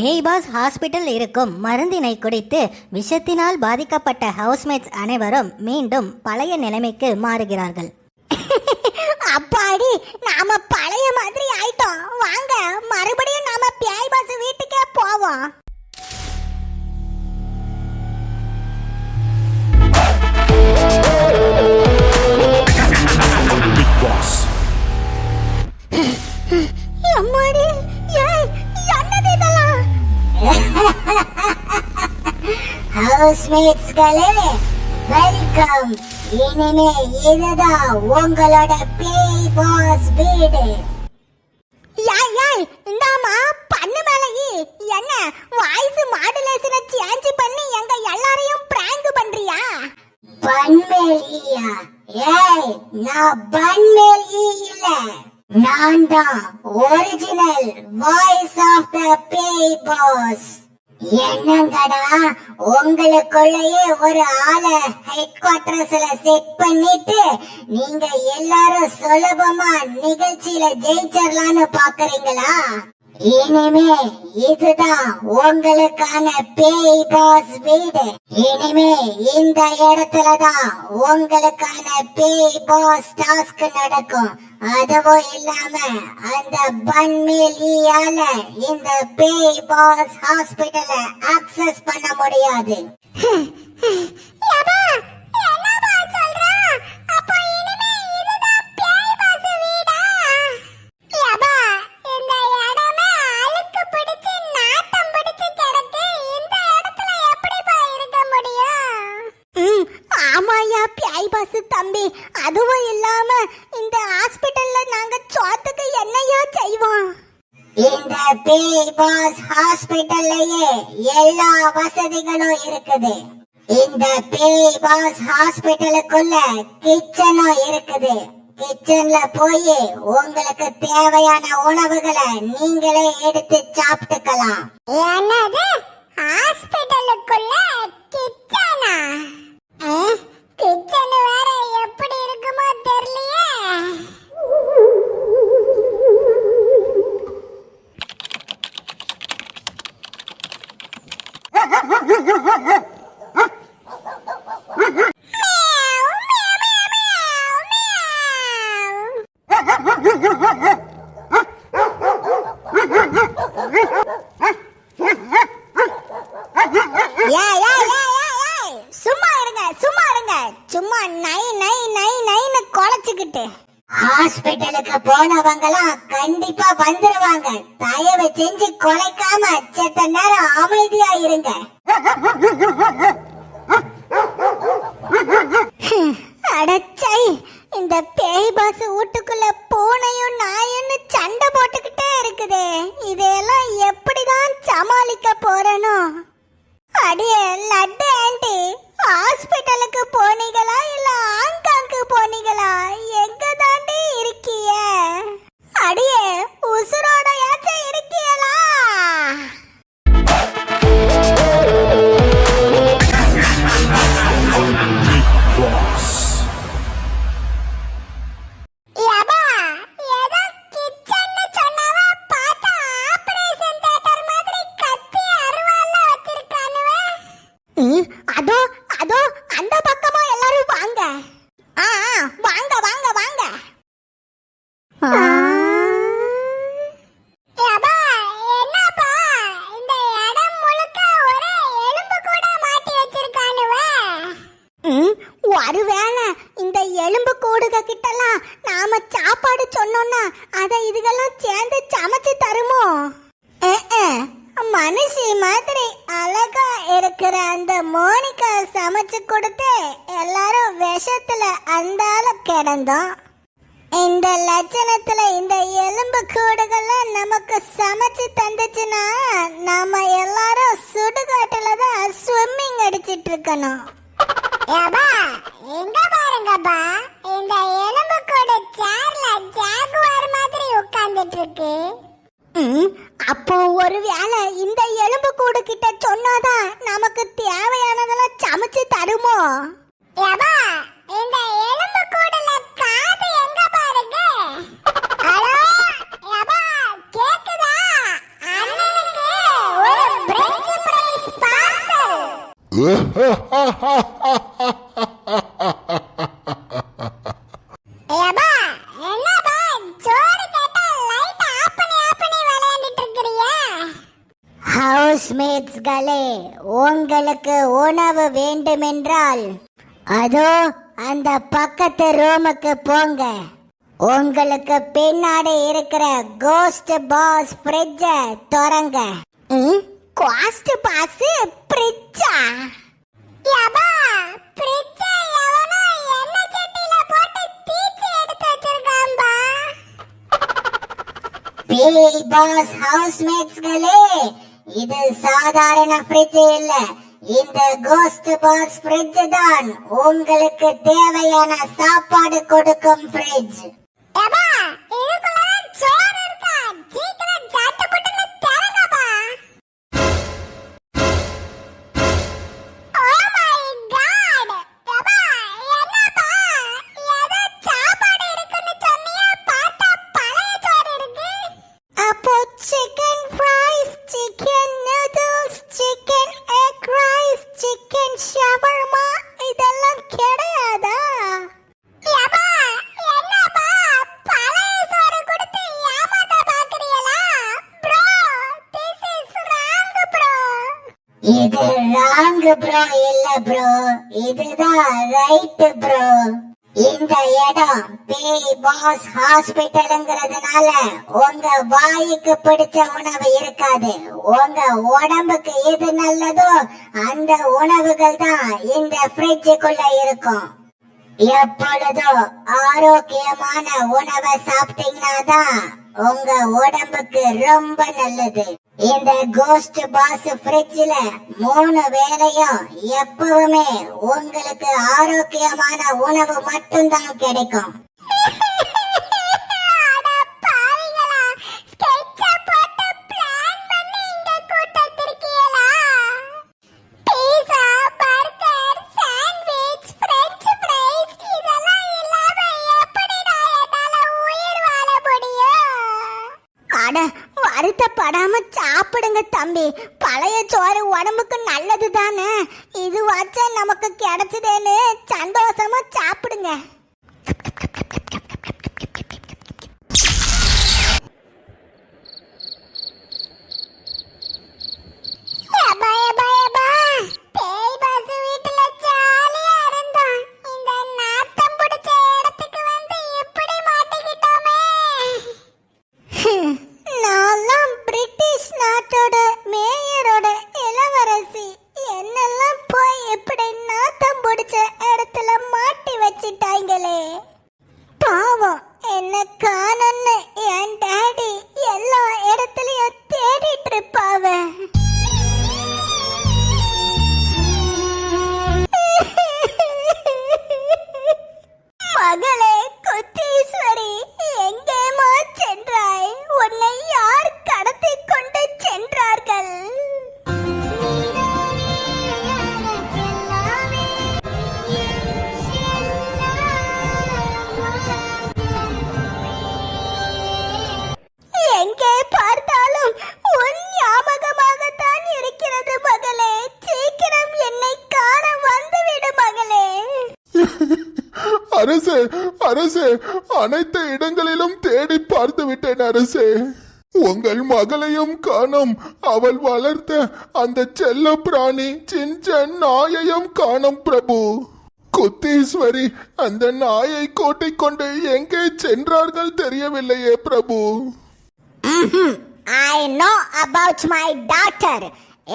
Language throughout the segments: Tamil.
பேய் பாஸ் ஹாஸ்பிட்டல் இருக்கும் மருந்தினை குடித்து விஷத்தினால் பாதிக்கப்பட்ட ஹவுஸ்மேட்ஸ் அனைவரும் மீண்டும் பழைய நிலைமைக்கு மாறுகிறார்கள். அப்பாடி, நாம பழைய மாதிரி ஆயிட்டோம். வாங்க மறுபடியும் நாம பேய் பாஸ் வீட்டுக்கே போவோம். அம்மாடி, என்னது இதெல்லாம்? ஹவுஸ்மேட்ஸ்களே, வெல்கம். இனிமே இதுதான் உங்களோட பேய் பாஸ் வீடு. இந்தாமா பண்ணு மேலயே என்ன வாய்ஸ் மாடுலேஷனை சேஞ்ச் பண்ணி எங்க எல்லாரையும் பிராங்க் பண்றியா? பன்மேலியா? ஏய், நான் பன்மேலி இல்ல, நான் தான் ஒரிஜினல் வாய்ஸ் ஆஃப் த பேய் பாஸ். என்னங்கடா, உங்களுக்குள்ளேயே ஒரு ஆளை ஹெட் குவார்டர்ஸ்ல செட் பண்ணிட்டு நீங்க எல்லாரும் சுலபமா நிகழ்ச்சியில ஜெயிச்சிடலான்னு பாக்குறீங்களா? இனிமே இதுதான் உங்களுக்கான பேய் பாஸ் வீடு. இனிமே இந்த இடத்துலதான் உங்களுக்கான பேய் பாஸ் டாஸ்க் நடக்கும். அதுவும் இல்லாம அந்த பன்மேலியால இந்த பேய் பாஸ் ஹாஸ்பிடலை ஆக்சஸ் பண்ண முடியாது. தம்பி, அதுவும் இல்லாம இந்த ஹாஸ்பிடல்ல நாங்க சோத்துக்கு என்னையா செய்வோம்? இந்த பேய் பாஸ் ஹாஸ்பிடல்லையே எல்லா வசதிகளும் இருக்குது. இந்த பேய் பாஸ் ஹாஸ்பிடலுக்குள்ள கிச்சனும் இருக்குது. கிச்சன்ல போய் உங்களுக்கு தேவையான உணவுகளை நீங்களே எடுத்து சாப்பிட்டுக்கலாம். என்னது, ஹாஸ்பிடலுக்குள்ள கிச்சனா? கிச்சன் வேற எப்படி இருக்குமோ தெரியலையே. சும்மா நை நை நை நைன்னு குலைச்சுக்கிட்டு ஹாஸ்பிடலுக்கு போனவங்கலாம் கண்டிப்பா வந்துருவாங்க. தயவு செஞ்சு குலைக்காம செத்த நேரம் அமைதியா இருங்க. அடச்சை, இந்த பேய் பாஸ் வீட்டுக்குள்ள பூனையும் நாயுன்னு சண்டை போட்டுக்கிட்டே இருக்குதே. இதெல்லாம் எப்படிதான் சமாளிக்க போறனோ? அடியே லட்டு ஆண்டி, ஹாஸ்பிடலுக்கு போனீங்களா இல்ல ஆங்காங்கு போனீங்களா? எங்க தாண்டி இருக்கீங்க? அடியே உசுரோடையாச்சும் இருக்கீங்களா? அதோ அந்த பக்கமா எல்லாரும் வாங்க. வாங்க வாங்க வாங்க. என்னப்பா, இந்த இடம் முழுக்க ஒரே எலும்பு கூட மாட்டி வச்சிருக்கானுவ. ஒருவேளை இந்த எலும்பு கூடுக கிட்டலாம் நாம சாப்பாடு சொன்னோம்னா அதை இதுகெல்லாம் சேர்ந்து சமைச்சு தருமோ? மனுஷி மாதிரி அழகா இருக்கிற அந்த மோனிகா சமைச்சு கொடுத்து எல்லாரும் விஷத்துல அந்தால கிடந்தோம். இந்த லட்சணத்துல இந்த எலும்பு கூடுகள்லாம் நமக்கு சமைச்சு தந்துச்சுன்னா நாம எல்லாரும் சுடுகாட்டுல தான் ஸ்விம்மிங் அடிச்சிட்டு இருக்கணும். எங்க பாருங்கப்பா, இந்த எலும்பு கூடு சேர்ல ஜாகுவார் மாதிரி உட்கார்ந்துட்டு இருக்கு. அப்போ ஒருவேளை இந்த எலும்பு கூடு கிட்ட சொன்னாதான் நமக்கு தேவையானதெல்லாம் சமைச்சு தருமோ? இந்த எலும்பு கூடுல காது எங்க பாருங்க. ஹலோ, கேக்குதா? அண்ணனுக்கு ஒரு ஏப்பா, என்னப்பா, சோறு கேட்டா light off பண்ணி விளையாடிட்டு இருக்கிறீங்க? ஹவுஸ்மேட்ஸ்களே, உங்களுக்கு உணவு வேண்டுமென்றால் அதோ அந்த பக்கத்து ரூமுக்கு போங்க. உங்களுக்கு பின்னாடி இருக்கிற கோஸ்ட் பாஸ் ஃப்ரிட்ஜ திறங்க. கோஸ்ட் பாஸ் ஃப்ரிட்ஜா? ஏப்பா, ஃப்ரிட்ஜ எவனோ எண்ணெய் சட்டியில போட்டு தீச்சி எடுத்து வச்சிருக்கான்பா. பில் பாஸ் ஹவுஸ்மேட்ஸ்களே, இது சாதாரண ஃப்ரிட்ஜ் இல்ல. இந்த கோஸ்ட் பாஸ் ஃப்ரிட்ஜ் தான் உங்களுக்கு தேவையான சாப்பாடு கொடுக்கும் ஃப்ரிட்ஜ். ஏப்பா, இதுக்குள்ள சோறு இருக்கா? சீக்கிரம் சட்டுப்புட்டுன்னு திறங்கப்பா. Oh my God! ஏப்பா, என்னப்பா? ஏதோ சாப்பாடு இருக்குன்னு சொன்னியே, பார்த்தா பழைய சோறு இருக்கு. அப்போ chicken fries, chicken noodles, chicken egg rice, chicken shawarma இதெல்லாம் கிடையாதா? ஏப்பா, என்னப்பா? பழைய சோறு கொடுத்து ஏமாத்த பார்க்கறீங்களா? Bro, this is wrong, bro. இது ராங் ப்ரோ இல்ல ப்ரோ, இதுதான் ரைட் ப்ரோ. இந்த இடம் பேய் பாஸ் ஹாஸ்பிட்டல்ங்கிறதுனால உங்க வாய்க்கு பிடிச்ச உணவு இருக்காது. உங்க உடம்புக்கு எது நல்லதோ அந்த உணவுகள் தான் இந்த ஃப்ரிட்ஜுக்குள்ள இருக்கும். எப்பொழுதும் ஆரோக்கியமான உணவை சாப்பிட்டீங்கன்னா தான் உங்க உடம்புக்கு ரொம்ப நல்லது. இந்த கோஸ்ட் பாஸ் ஃப்ரிட்ஜ்ல 3 வேளையும் எப்பவுமே உங்களுக்கு ஆரோக்கியமான உணவு மட்டும்தான் கிடைக்கும். அட பாவிகளா, sketch போட்டு plan பண்ணி இங்க கூட்டு வந்திருக்கீங்களா? Pizza, burger, sandwich, french fries இதெல்லாம் இல்லாம எப்படிடா என்னால உயிர் வாழ முடியும்? அட, வருத்தப்படாம சாப்பிடுங்க தம்பி. பழைய சோறு உடம்புக்கு நல்லது தானே. இது வச்சா நமக்கு கிடைச்சதேன்னு சந்தோஷமா சாப்பிடுங்க. எப்பா, எப்பா, எப்பா, பேய் பாஸ் வீட்டுல ஜாலியா இருந்தோம். இந்த நாத்தம் பிடிச்ச இடத்துக்கு வந்து இப்படி மாட்டிக்கிட்டோமே. நான்லாம் பிரிட்டிஷ் நாட்டோட மேயரோட இளவரசி. என்னெல்லாம் போய் இப்படி நாத்தம் பிடிச்ச இடத்துல மாட்டி வச்சிட்டாங்களே. பாவம், என்ன காணன்னு என் டாடி எல்லா இடத்துலயும் தேடிட்டு இருப்பாவ. மகளே குத்தீஸ்வரி, எங்கேமா சென்றாய்? உன்னை யார் கடத்தி கொண்டு சென்றார்கள்? எங்கே பார்த்தாலும் உன் ஞாபகமாகத்தான் இருக்கிறது மகளே. சீக்கிரம் என்னை காண வந்துவிடு மகளே. அரசே, அரசே, அனைத்து இடங்களிலும் தேடி பார்த்து விட்டேன் அரசே. உங்கள் மகளையும் காணோம். அவள் வளர்த்த அந்த செல்ல பிராணி சின்சன் நாயையும் காணோம் பிரபு. குத்தீஸ்வரி அந்த நாயை கூட்டிக் கொண்டு எங்கே சென்றார்கள் தெரியவில்லையே பிரபு. I know about my daughter.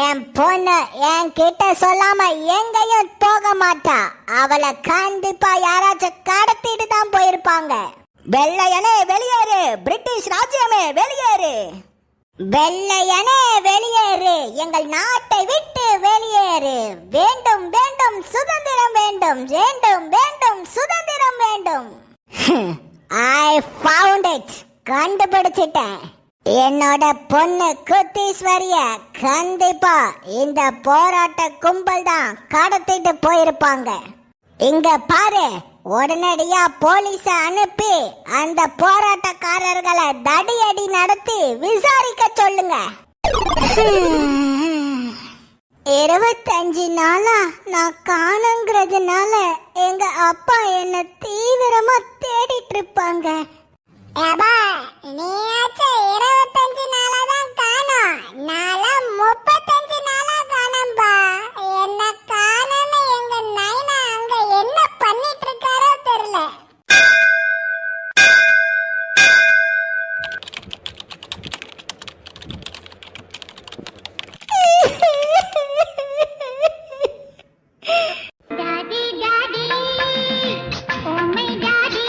என் பொண்ணு என் கிட்ட சொல்லாம எங்கேயும் போக மாட்டா. அவளை கண்டிப்பா யாராச்சும் கடத்திட்டு தான் போயிருப்பாங்க. வெள்ளையனே வெளியேறு, பிரிட்டிஷ் ராஜ்யமே வெளியேறு. வெள்ளையனே வெளியேறு, எங்கள் நாட்டை விட்டு வெளியேறு. வேண்டும் வேண்டும் சுதந்திரம் வேண்டும், வேண்டும் வேண்டும் சுதந்திரம் வேண்டும். I found it. கண்டுபிடிச்சிட்டேன். என்னோட பொண்ணு குத்தீஸ்வரிய கண்டிப்பா இந்த போராட்ட கும்பல் தான் கடத்திட்டு போயிருப்பாங்க. இங்க பாரு, உடனடியா போலீஸ அனுப்பி அந்த போராட்டக்காரர்களை தடியடி நடத்தி விசாரிக்க சொல்லுங்க. 25 நாளா நான் காணுங்கிறதுனால எங்க அப்பா என்ன தீவிரமா தேடிட்டு இருப்பாங்க. ஏபா, நீயாச்சும் 25 நாளா தான் காணோம். நான்லாம் 35 நாளா காணோம்பா. என்ன காணோன்னு எங்க நைனா அங்க என்ன பண்ணிட்டு இருக்காரோ தெரியல. Daddy daddy, oh my daddy,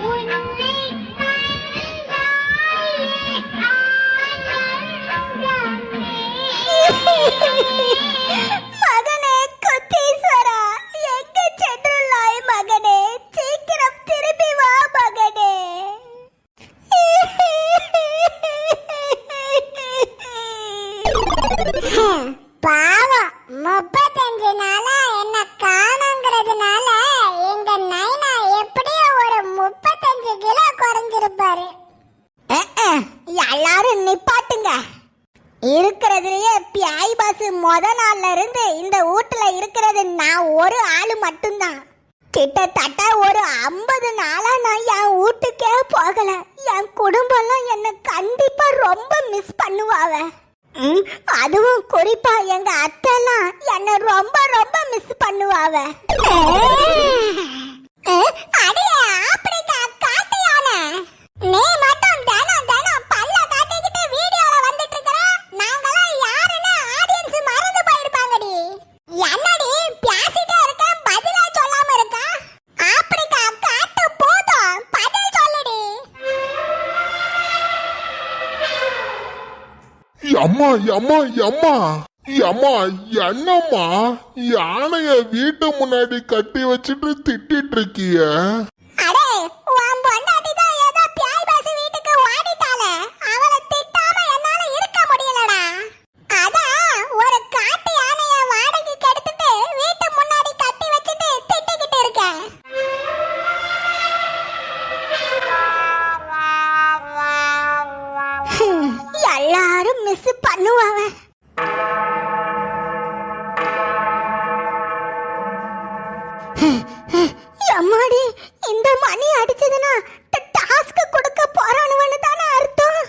உன்னை மகனே குத்தீஸ்வரா, எங்க சென்றுள்ளாய் மகனே? சீக்கிரம் திரும்பி வா மகனே. பாவம், 35 நாளா என்ன காணுங்கிறதுனால எங்க நைனா எப்படியோ ஒரு 35 கிலோ குறைஞ்சிருப்பாரு. எல்லாரும் நிப்பாட்டுங்க. இருக்கிறதுலயே பியாய் பாஸ் முத நாள்ல இருந்து இந்த வீட்டுல இருக்கிறது நான் ஒரு ஆளு மட்டும்தான். கிட்டத்தட்ட ஒரு 50 நாளா நான் என் வீட்டுக்கே போகல. என் குடும்பம்லாம் என்ன கண்டிப்பா ரொம்ப மிஸ் பண்ணுவாங்க. அதுவும் குறிப்பா எங்க அத்தைலாம் என்ன ரொம்ப ரொம்ப மிஸ் பண்ணுவாங்க. அடியே ஆப்பிரிக்கா காட்டியான, நீ மட்டும் தினம் தினம் பல்ல காட்டிக்கிட்டு வீடியோல வந்துட்டு இருக்கற. நாங்கலாம் யாருன்னு ஆடியன்ஸ் மறந்து போயிருப்பாங்கடி. என்னடி பேசிட்டே இருக்க, பதிலா சொல்லாம இருக்க? ஆப்பிரிக்கா காட்டு போதும், பதில் சொல்லுடி. அம்மா அம்மா அம்மா அம்மா, என்னம்மா யானைய வீட்டு முன்னாடி கட்டி வச்சுட்டு திட்டிட்டு இருக்கிய? அடே, உன் பொண்டாட்டி தான் ஏதோ பியாய் பாஸ் வீட்டுக்கு ஓடிட்டாளே, அவளை திட்டாம என்னால இருக்க முடியலடா. அதான் ஒரு காட்டு யானைய வாடகைக்கு எடுத்துட்டு வீட்டு முன்னாடி கட்டி வச்சுட்டு திட்டிக்கிட்டு இருக்கேன். எல்லாரும் மிஸ் பண்ணுவாங்க. அம்மாடி, இந்த மணி அடிச்சதுன்னா டாஸ்க் கொடுக்க போறானுவன்னு தானே அர்த்தம்.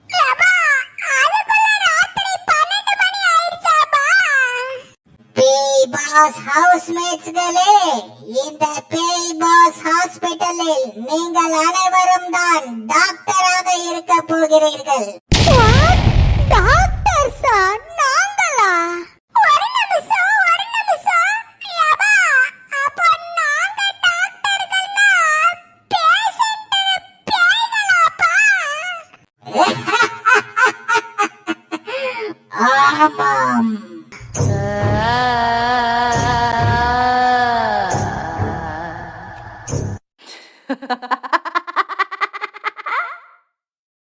ஏபா, அதுக்குள்ள ராத்திரி 12 மணி ஆயிடுச்சாபா. பேய் பாஸ் ஹவுஸ்மேட்ஸ்களே, இந்த பேய் பாஸ் ஹாஸ்பிடலில் நீங்கள் அனைவரும் தான் டாக்டராக இருக்க போகிறீர்கள். டாக்டர் சார், நாங்களா? ஒரு நிமிஷம், ஒரு நிமிஷம். ஏபா, அப்ப நாங்க டாக்டர்கள்னா பேஷண்ட் பேய்களாப்பா? ஆமாம்,